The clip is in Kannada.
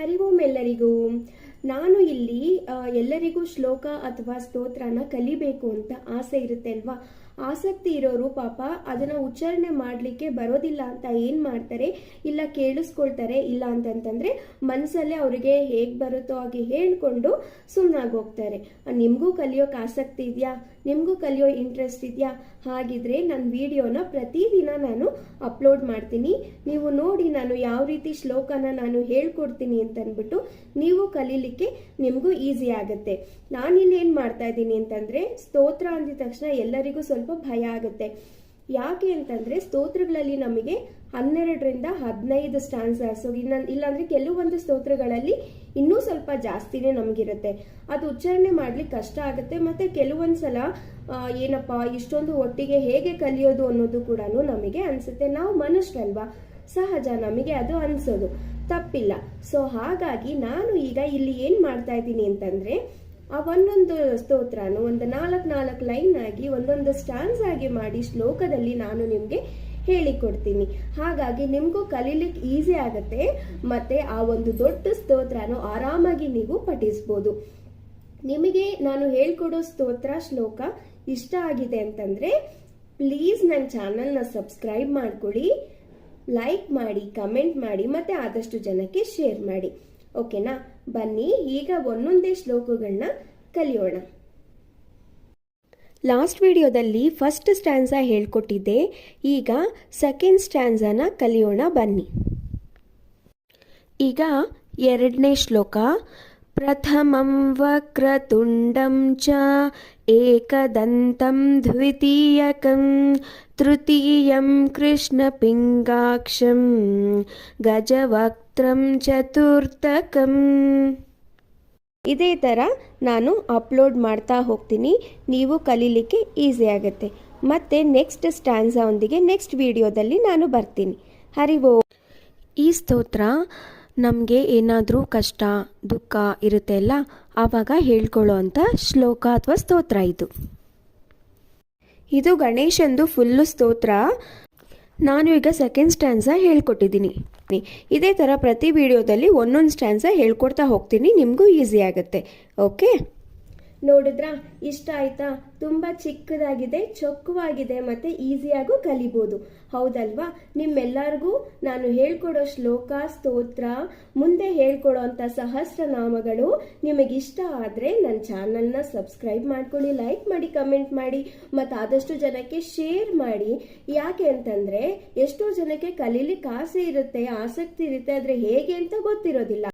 ಹರಿ ಓಂ ಎಲ್ಲರಿಗೂ. ನಾನು ಇಲ್ಲಿ ಎಲ್ಲರಿಗೂ ಶ್ಲೋಕ ಅಥವಾ ಸ್ತೋತ್ರನ ಕಲಿಬೇಕು ಅಂತ ಆಸೆ ಇರುತ್ತೆ ಅಲ್ವಾ. ಆಸಕ್ತಿ ಇರೋರು ಪಾಪ ಅದನ್ನ ಉಚ್ಚಾರಣೆ ಮಾಡಲಿಕ್ಕೆ ಬರೋದಿಲ್ಲ ಅಂತ ಏನ್ ಮಾಡ್ತಾರೆ, ಇಲ್ಲ ಕೇಳಿಸ್ಕೊಳ್ತಾರೆ, ಇಲ್ಲ ಅಂತಂತಂದ್ರೆ ಮನಸ್ಸಲ್ಲೇ ಅವರಿಗೆ ಹೇಗ್ ಬರುತ್ತೋ ಹಾಗೆ ಹೇಳ್ಕೊಂಡು ಸುಮ್ಮನಾಗಿ ಹೋಗ್ತಾರೆ. ನಿಮ್ಗೂ ಕಲಿಯೋಕೆ ಆಸಕ್ತಿ ಇದೆಯಾ, ನಿಮ್ಗೂ ಕಲಿಯೋ ಇಂಟ್ರೆಸ್ಟ್ ಇದೆಯಾ? ಹಾಗಿದ್ರೆ ನನ್ನ ವಿಡಿಯೋನ ಪ್ರತಿದಿನ ನಾನು ಅಪ್ಲೋಡ್ ಮಾಡ್ತೀನಿ. ನೀವು ನೋಡಿ ನಾನು ಯಾವ ರೀತಿ ಶ್ಲೋಕನ ನಾನು ಹೇಳ್ಕೊಡ್ತೀನಿ ಅಂತ ಅಂದ್ಬಿಟ್ಟು ನೀವು ಕಲೀಲಿಕ್ಕೆ ನಿಮಗೂ ಈಸಿ ಆಗುತ್ತೆ. ನಾನಿಲ್ಲಿ ಏನು ಮಾಡ್ತಾ ಇದ್ದೀನಿ ಅಂತಂದ್ರೆ, ಸ್ತೋತ್ರ ಅಂದಿದ ತಕ್ಷಣ ಎಲ್ಲರಿಗೂ ಸ್ವಲ್ಪ ಭಯ ಆಗುತ್ತೆ. ಯಾಕೆ ಅಂತಂದ್ರೆ ಸ್ತೋತ್ರಗಳಲ್ಲಿ ನಮಗೆ 12ರಿಂದ 15 ಸ್ಟ್ಯಾನ್ಸಸ್, ಇಲ್ಲಾಂದ್ರೆ ಕೆಲವೊಂದು ಸ್ತೋತ್ರಗಳಲ್ಲಿ ಇನ್ನೂ ಸ್ವಲ್ಪ ಜಾಸ್ತಿನೇ ನಮಗಿರುತ್ತೆ. ಅದು ಉಚ್ಚಾರಣೆ ಮಾಡ್ಲಿಕ್ಕೆ ಕಷ್ಟ ಆಗುತ್ತೆ. ಮತ್ತೆ ಕೆಲವೊಂದ್ಸಲ ಏನಪ್ಪಾ ಇಷ್ಟೊಂದು ಒಟ್ಟಿಗೆ ಹೇಗೆ ಕಲಿಯೋದು ಅನ್ನೋದು ಕೂಡ ನಮಗೆ ಅನ್ಸುತ್ತೆ. ನಾವು ಮನುಷ್ಯರಲ್ವಾ, ಸಹಜ, ನಮಗೆ ಅದು ಅನ್ಸೋದು ತಪ್ಪಿಲ್ಲ. ಸೊ ಹಾಗಾಗಿ ನಾನು ಈಗ ಇಲ್ಲಿ ಏನ್ ಮಾಡ್ತಾ ಇದ್ದೀನಿ ಅಂತಂದ್ರೆ, ಆ ಒಂದೊಂದು ಸ್ತೋತ್ರನು ಒಂದು 4 ಲೈನ್ ಆಗಿ ಒಂದೊಂದು ಸ್ಟ್ಯಾನ್ಸ್ ಆಗಿ ಮಾಡಿ ಶ್ಲೋಕದಲ್ಲಿ ನಾನು ನಿಮ್ಗೆ ಹೇಳಿಕೊಡ್ತೀನಿ. ಹಾಗಾಗಿ ನಿಮ್ಗೂ ಕಲೀಲಿಕ್ಕೆ ಈಸಿ ಆಗುತ್ತೆ. ಮತ್ತೆ ಆ ಒಂದು ದೊಡ್ಡ ಸ್ತೋತ್ರನು ಆರಾಮಾಗಿ ನೀವು ಪಠಿಸ್ಬೋದು. ನಿಮಗೆ ನಾನು ಹೇಳ್ಕೊಡೋ ಸ್ತೋತ್ರ ಶ್ಲೋಕ ಇಷ್ಟ ಆಗಿದೆ ಅಂತಂದ್ರೆ ಪ್ಲೀಸ್ ನನ್ನ ಚಾನಲ್ನ ಸಬ್ಸ್ಕ್ರೈಬ್ ಮಾಡ್ಕೊಳ್ಳಿ, ಲೈಕ್ ಮಾಡಿ, ಕಮೆಂಟ್ ಮಾಡಿ, ಮತ್ತೆ ಆದಷ್ಟು ಜನಕ್ಕೆ ಶೇರ್ ಮಾಡಿ. ಓಕೆನಾ? ಬನ್ನಿ ಈಗ ಒಂದೊಂದೇ ಶ್ಲೋಕಗಳನ್ನ ಕಲಿಯೋಣ. ಲಾಸ್ಟ್ ವಿಡಿಯೋದಲ್ಲಿ ಫಸ್ಟ್ ಸ್ಟ್ಯಾನ್ಸ ಹೇಳ್ಕೊಟ್ಟಿದ್ದೆ. ಈಗ ಸೆಕೆಂಡ್ ಸ್ಟ್ಯಾನ್ಸನ ಕಲಿಯೋಣ ಬನ್ನಿ. ಈಗ 2ನೇ ಶ್ಲೋಕ. ಪ್ರಥಮಂ ವಕ್ರತುಂಡಂ ಚ ಏಕದಂತಂ ದ್ವಿತೀಯಕಂ ತೃತೀಯಂ ಕೃಷ್ಣಪಿಂಗಾಕ್ಷಂ ಗಜವಕ್ತ್ರಂ ಚತುರ್ಥಕಂ. ಇದೇ ಥರ ನಾನು ಅಪ್ಲೋಡ್ ಮಾಡ್ತಾ ಹೋಗ್ತೀನಿ. ನೀವು ಕಲೀಲಿಕ್ಕೆ ಈಸಿ ಆಗುತ್ತೆ. ಮತ್ತೆ ನೆಕ್ಸ್ಟ್ ಸ್ಟ್ಯಾನ್ಸಾ ಒಂದಿಗೆ ನೆಕ್ಸ್ಟ್ ವಿಡಿಯೋದಲ್ಲಿ ನಾನು ಬರ್ತೀನಿ. ಹರಿ ಓಂ. ಈ ಸ್ತೋತ್ರ ನಮಗೆ ಏನಾದರೂ ಕಷ್ಟ ದುಃಖ ಇರುತ್ತೆ ಅಲ್ಲ, ಆವಾಗ ಹೇಳ್ಕೊಳ್ಳೋ ಅಂಥ ಶ್ಲೋಕ ಅಥವಾ ಸ್ತೋತ್ರ ಇದು ಗಣೇಶಂದು ಫುಲ್ಲು ಸ್ತೋತ್ರ. ನಾನು ಈಗ ಸೆಕೆಂಡ್ ಸ್ಟ್ಯಾನ್ಸ ಹೇಳ್ಕೊಟ್ಟಿದ್ದೀನಿ. ಇದೇ ಥರ ಪ್ರತಿ ವಿಡಿಯೋದಲ್ಲಿ ಒಂದೊಂದು ಸ್ಟ್ಯಾನ್ಸ ಹೇಳ್ಕೊಡ್ತಾ ಹೋಗ್ತೀನಿ, ನಿಮಗೂ ಈಸಿ ಆಗುತ್ತೆ. ಓಕೆ, ನೋಡಿದ್ರಾ? ಇಷ್ಟ ಆಯ್ತಾ? ತುಂಬ ಚಿಕ್ಕದಾಗಿದೆ, ಚೊಕ್ಕವಾಗಿದೆ, ಮತ್ತೆ ಈಸಿಯಾಗೂ ಕಲಿಬೋದು, ಹೌದಲ್ವಾ? ನಿಮ್ಮೆಲ್ಲರಿಗೂ ನಾನು ಹೇಳ್ಕೊಡೋ ಶ್ಲೋಕ ಸ್ತೋತ್ರ, ಮುಂದೆ ಹೇಳ್ಕೊಡೋ ಅಂಥ ಸಹಸ್ರನಾಮಗಳು ನಿಮಗಿಷ್ಟ ಆದರೆ ನನ್ನ ಚಾನಲ್ನ ಸಬ್ಸ್ಕ್ರೈಬ್ ಮಾಡ್ಕೊಳ್ಳಿ, ಲೈಕ್ ಮಾಡಿ, ಕಮೆಂಟ್ ಮಾಡಿ, ಮತ್ತು ಆದಷ್ಟು ಜನಕ್ಕೆ ಶೇರ್ ಮಾಡಿ. ಯಾಕೆ ಅಂತಂದರೆ ಎಷ್ಟೋ ಜನಕ್ಕೆ ಕಲೀಲಿಕ್ಕೆ ಆಸೆ ಇರುತ್ತೆ, ಆಸಕ್ತಿ ಇರುತ್ತೆ, ಆದರೆ ಹೇಗೆ ಅಂತ ಗೊತ್ತಿರೋದಿಲ್ಲ.